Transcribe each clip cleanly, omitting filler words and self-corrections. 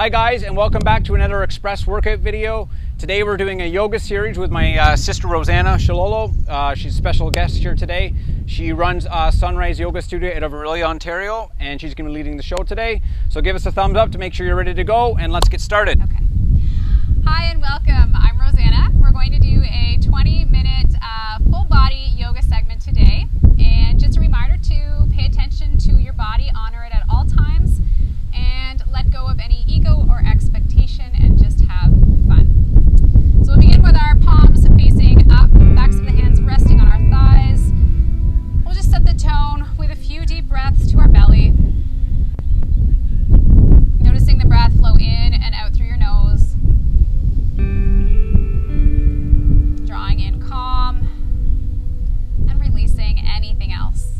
Hi guys, and welcome back to another Express workout video. Today we're doing a yoga series with my sister Rosanna Shilolo. She's a special guest here today. She runs Sunrise Yoga Studio out of Orillia, Ontario, and she's going to be leading the show today. So give us a thumbs up to make sure you're ready to go, and let's get started. Okay. Hi and welcome. I'm Rosanna. We're going to do a 20-minute full body yoga segment today. And just a reminder to pay attention to your body, honor it at all times, and let go of any ego or expectation and just have fun. So we'll begin with our palms facing up, backs of the hands resting on our thighs. We'll just set the tone with a few deep breaths to our belly. Noticing the breath flow in and out through your nose. Drawing in calm and releasing anything else.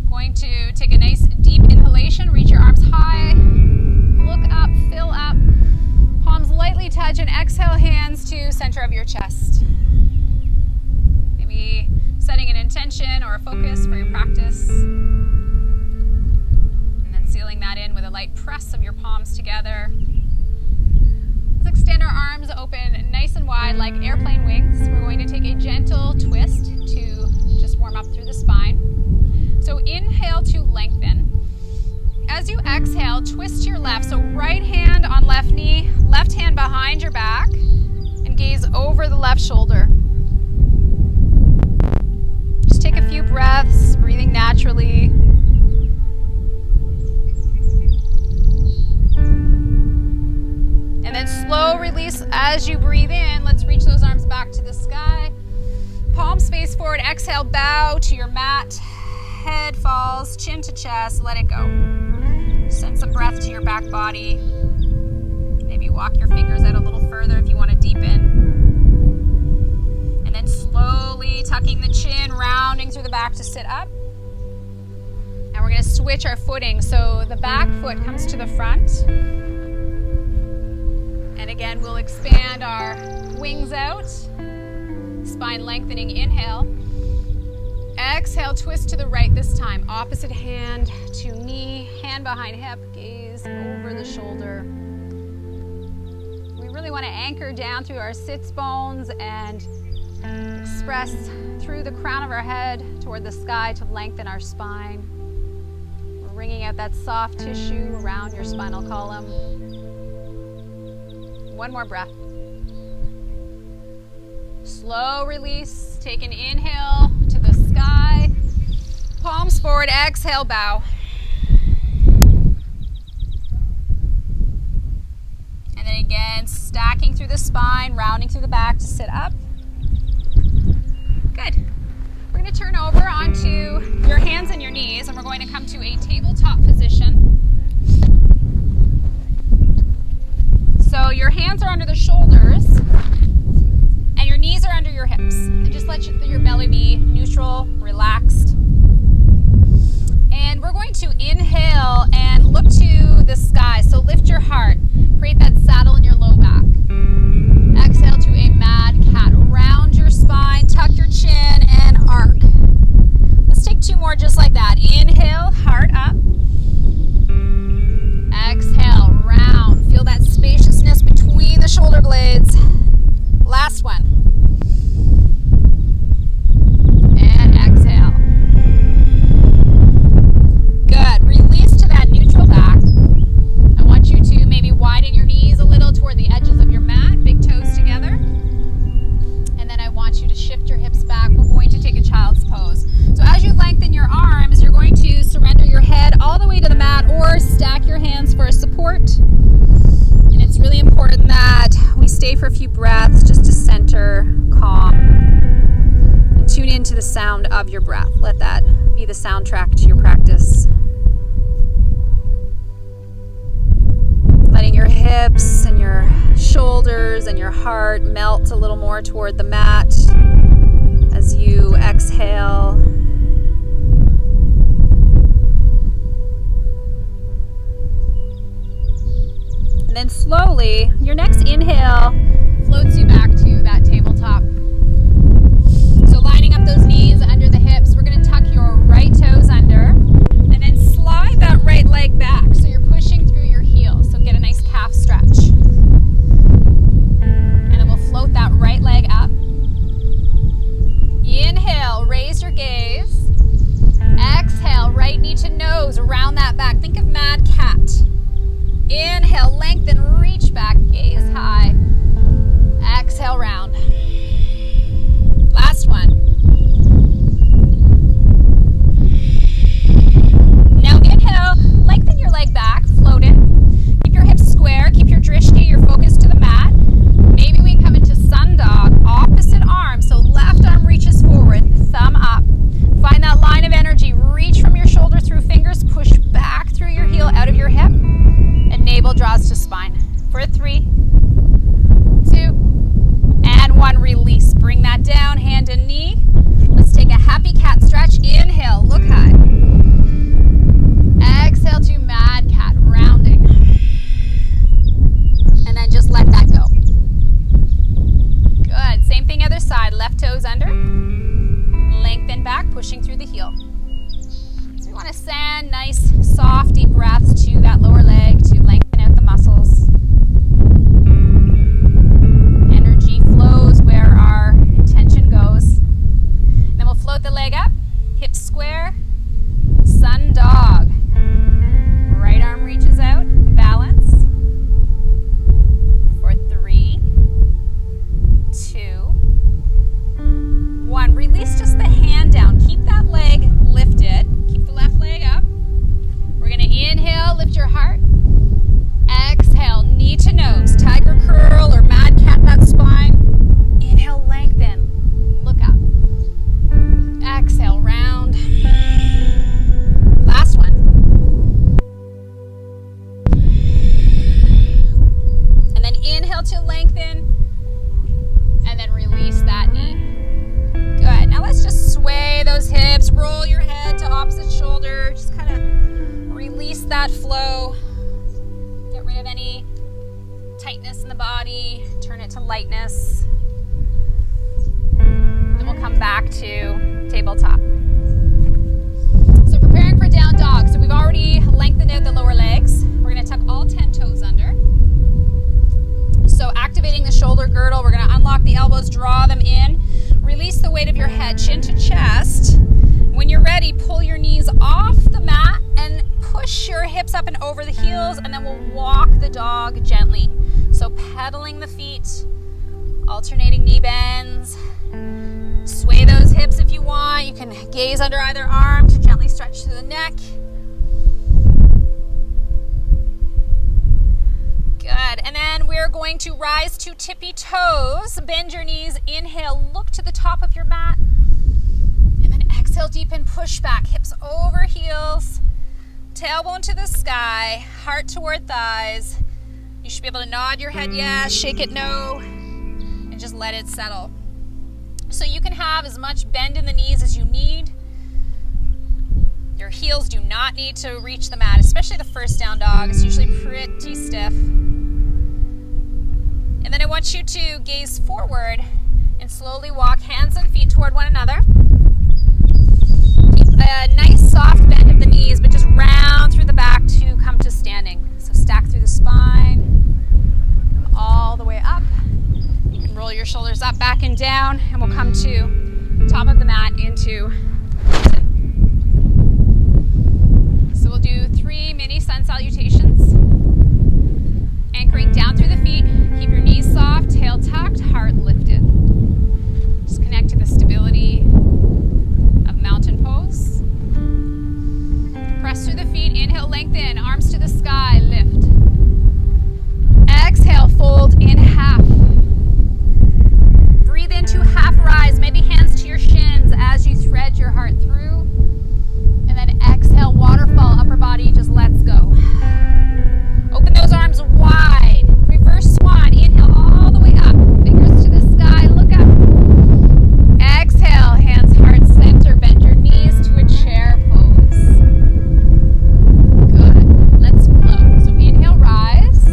Going to take a nice deep inhalation, reach your arms high, look up, fill up, palms lightly touch, and exhale, hands to center of your chest. Maybe setting an intention or a focus for your practice. And then sealing that in with a light press of your palms together. Let's extend our arms open nice and wide like airplane wings. We're going to take a gentle twist to just warm up through the spine. So inhale to lengthen. As you exhale, twist to your left. So right hand on left knee, left hand behind your back, and gaze over the left shoulder. Just take a few breaths, breathing naturally. And then slow release as you breathe in. Let's reach those arms back to the sky. Palms face forward. Exhale, bow to your mat. Head falls, chin to chest. Let it go. Send some breath to your back body. Maybe walk your fingers out a little further if you want to deepen. And then slowly tucking the chin, rounding through the back to sit up. And we're going to switch our footing. So the back foot comes to the front. And again, we'll expand our wings out. Spine lengthening, inhale. Exhale, twist to the right this time. Opposite hand to knee, hand behind hip, gaze over the shoulder. We really want to anchor down through our sits bones and express through the crown of our head toward the sky to lengthen our spine. We're wringing out that soft tissue around your spinal column. One more breath. Slow release. Take an inhale to the sky. Palms forward. Exhale, bow. And then again, stacking through the spine, rounding through the back to sit up. Good. We're going to turn over onto your hands and your knees, and we're going to come to a tabletop position. So your hands are under the shoulders and your knees are under your hips. And just let your belly be neutral, relaxed. And we're going to inhale and look to the sky. So lift your heart. Create that saddle in your low back. Exhale to a mad cat. Round your spine, tuck your chin, and arc. Let's take two more just like that. Inhale, heart up. Exhale, round. Feel that spaciousness between the shoulder blades. Last one. And exhale. Good. Release to that neutral back. I want you to maybe widen your knees a little toward the edges of your mat, big toes together. And then I want you to shift your hips back. We're going to take a child's pose. So as you lengthen your arms, you're going to surrender your head all the way to the mat or stack your hands for support. And it's really important that we stay for a few breaths just to center, calm, and tune into the sound of your breath. Let that be the soundtrack to your practice. Letting your hips and your shoulders and your heart melt a little more toward the mat as you exhale. And then slowly, your next inhale floats you back to that tabletop. So lining up those knees under the hips, we're going to tuck your right toes under and then slide that right leg back. So you're pushing through your heel. left toes under. Lengthen back, pushing through the heel. So we want to send nice, soft, deep breaths to that lower leg to lengthen out the muscles. Energy flows where our intention goes. Then we'll float the leg up, hips square, sun dog. Right arm reaches out, balance. For 3, 2, 1. Release just the hand down. Keep that leg lifted. Keep the left leg up. We're going to inhale, lift your heart. Exhale, knee to nose. Tiger curl or mad cat that spine. Inhale, lengthen. Look up. Exhale, round. Last one. And then inhale to lengthen. And then release that knee. Good. Now let's just sway those hips. Roll your head to opposite shoulder. Just kind of release that flow. Get rid of any tightness in the body. Turn it to lightness. Then we'll come back to tabletop. So preparing for down dog. So we've already lengthened out the lower legs. We're going to tuck all 10 toes under. So activating the shoulder girdle, we're going to unlock the elbows, draw them in. Release the weight of your head, chin to chest. When you're ready, pull your knees off the mat and push your hips up and over the heels, and then we'll walk the dog gently. So pedaling the feet, alternating knee bends. Sway those hips if you want. You can gaze under either arm to gently stretch through the neck. Good. And then we're going to rise to tippy toes. Bend your knees. Inhale, look to the top of your mat. And then exhale, deepen, push back. Hips over heels. Tailbone to the sky. Heart toward thighs. You should be able to nod your head yes, shake it no, and just let it settle. So you can have as much bend in the knees as you need. Your heels do not need to reach the mat, especially the first down dog. It's usually pretty stiff. And then I want you to gaze forward and slowly walk hands and feet toward one another. Keep a nice soft bend of the knees, but just round through the back to come to standing. So stack through the spine, come all the way up. You can roll your shoulders up, back, and down, and we'll come to top of the mat into so we'll do 3 mini sun salutations. Anchoring down through the feet. Keep your knees soft, tail tucked, heart lifted. Just connect to the stability of mountain pose. Press through the feet. Inhale, lengthen. Arms to the sky, lift. Exhale, fold in half. Breathe into half rise. Maybe hands to your shins as you thread your heart through. And then exhale, waterfall, upper body just lets go. Open those arms wide. Reverse swan. Inhale all the way up. Fingers to the sky. Look up. Exhale. Hands heart center. Bend your knees to a chair pose. Good. Let's float. So inhale, rise.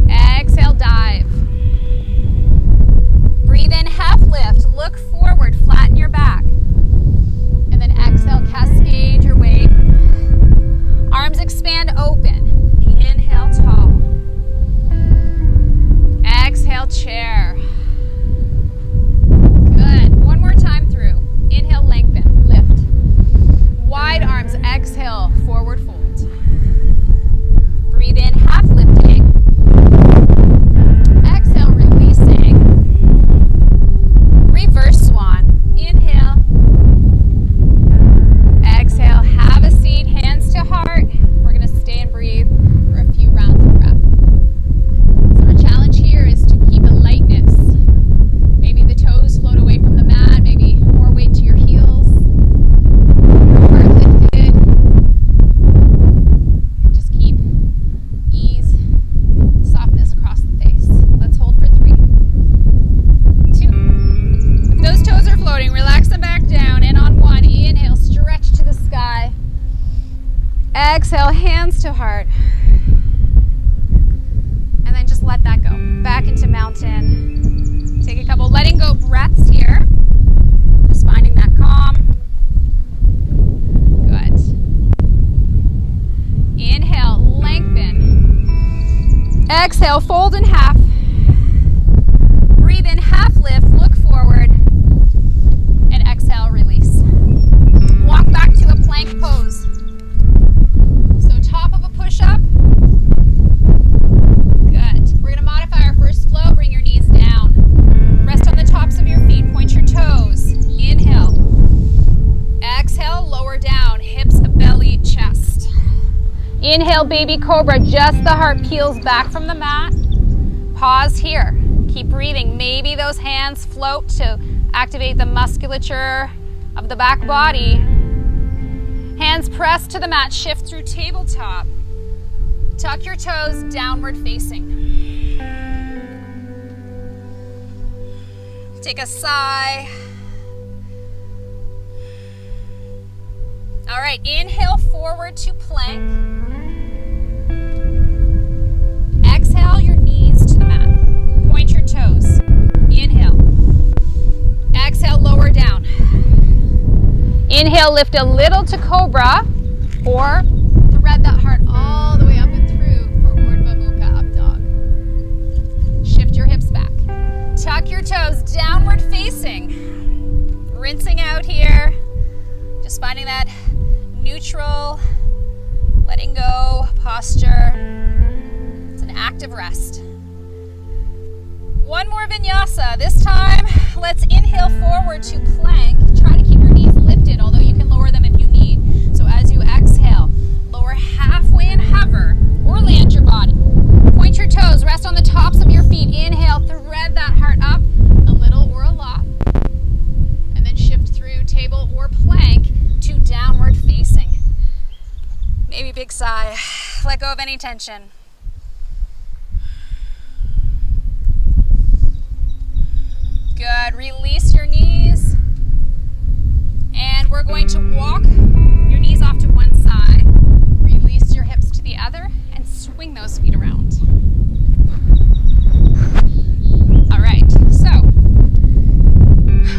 Exhale, dive. Breathe in, half lift. Look forward. Flatten your back. And then exhale, cascade your weight. Arms expand open. Inhale, tall. Exhale, chair. Good. One more time through. Inhale, lengthen, lift. Wide arms, exhale, forward fold. Breathe in, half lifting. Exhale, releasing. Reverse swan. Inhale. Exhale, have a seat, hands to heart. We're going to stay and breathe for a few rounds of breath. So our challenge here is to keep a lightness. Maybe the toes float away from the mat, maybe more weight to your heels. Heart lifted. And just keep ease, softness across the face. Let's hold for 3, 2. If those toes are floating, relax them back down. And on 1, inhale, stretch to the sky. Exhale, hands to heart. And then just let that go. Back into mountain. Take a couple letting go breaths. Inhale, baby cobra, just the heart peels back from the mat. Pause here. Keep breathing. Maybe those hands float to activate the musculature of the back body. Hands press to the mat, shift through tabletop. Tuck your toes, downward facing. Take a sigh. All right, inhale forward to plank. Exhale your knees to the mat. Point your toes. Inhale. Exhale, lower down. Inhale, lift a little to cobra, or thread that heart all the way up and through for Urdhva Mukha up dog. Shift your hips back. Tuck your toes, downward facing. Rinsing out here. Just finding that neutral, letting go posture. It's an active rest. One more vinyasa. This time, let's inhale forward to plank. Try to keep your knees lifted, although you can lower them if you need. So as you exhale, lower halfway and hover, or land your body. Point your toes, rest on the tops of your feet. Inhale, thread that heart up a little or a lot. And then shift through table or plank to downward facing. Maybe big sigh. Let go of any tension. Good. Release your knees. And we're going to walk your knees off to one side. Release your hips to the other and swing those feet around. All right. So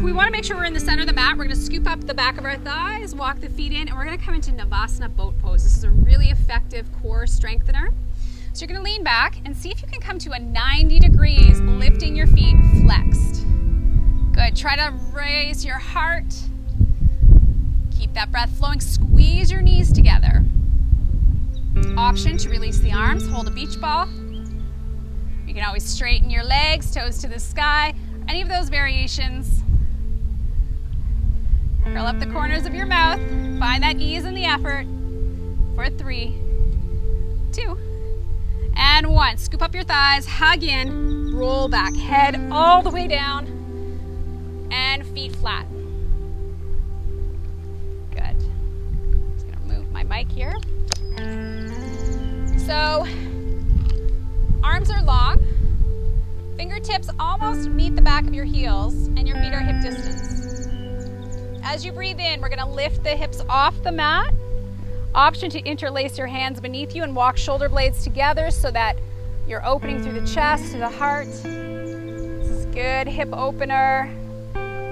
we want to make sure we're in the center of the mat. We're going to scoop up the back of our thighs, walk the feet in, and we're going to come into Navasana boat pose. This is a really effective core strengthener. So you're going to lean back and see if you can come to a 90 degrees, lifting your feet flexed. Good. Try to raise your heart. Keep that breath flowing. Squeeze your knees together. Option to release the arms. Hold a beach ball. You can always straighten your legs, toes to the sky. Any of those variations. Curl up the corners of your mouth. Find that ease in the effort. For 3, 2, and 1. Scoop up your thighs. Hug in. Roll back. Head all the way down. And feet flat. Good. Just gonna move my mic here. So, arms are long. Fingertips almost meet the back of your heels, and your feet are hip distance. As you breathe in, we're gonna lift the hips off the mat. Option to interlace your hands beneath you and walk shoulder blades together so that you're opening through the chest to the heart. This is good. Hip opener.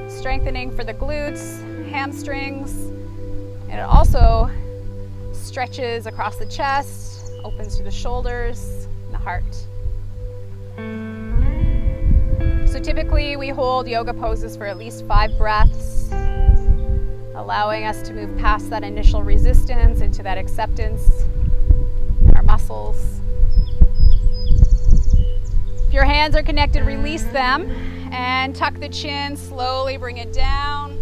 Strengthening for the glutes, hamstrings, and it also stretches across the chest, opens to the shoulders, and the heart. So typically we hold yoga poses for at least 5 breaths, allowing us to move past that initial resistance into that acceptance in our muscles. If your hands are connected, release them. And tuck the chin, slowly bring it down.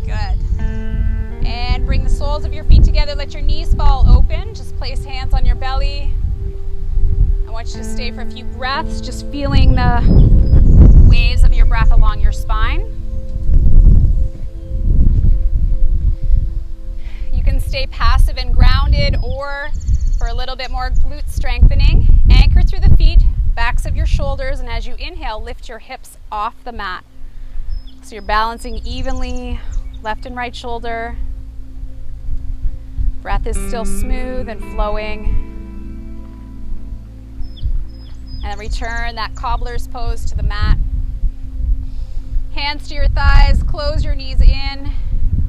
Good. And bring the soles of your feet together. Let your knees fall open. Just place hands on your belly. I want you to stay for a few breaths, just feeling the waves of your breath along your spine. You can stay passive and grounded, or for a little bit more glute strengthening, anchor through the feet, backs of your shoulders, and as you inhale, lift your hips off the mat. So you're balancing evenly, left and right shoulder. Breath is still smooth and flowing. And then return that cobbler's pose to the mat. Hands to your thighs, close your knees in,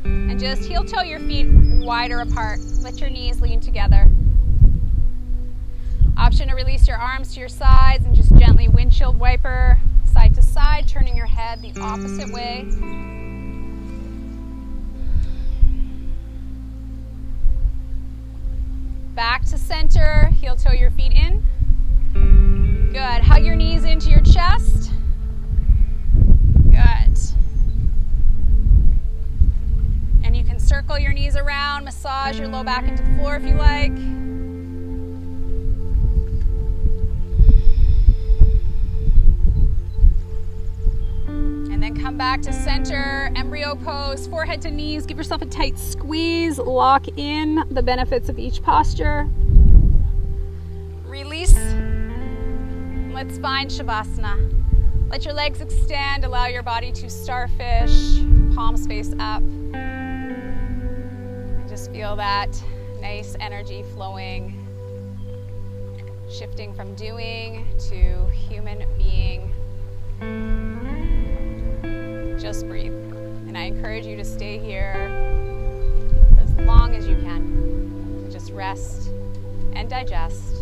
and just heel toe your feet wider apart. Let your knees lean together. Option to release your arms to your sides and just gently windshield wiper side to side, turning your head the opposite way. Back to center, heel toe your feet in. Good. Hug your knees into your chest. Good. And you can circle your knees knees around, massage your low back into the floor if you like. And then come back to center, embryo pose, forehead to knees. Give yourself a tight squeeze. Lock in the benefits of each posture. Release. Let's find Shavasana. Let your legs extend. Allow your body to starfish, palms face up. And just feel that nice energy flowing, shifting from doing to human being. Just breathe. And I encourage you to stay here for as long as you can. Just rest and digest.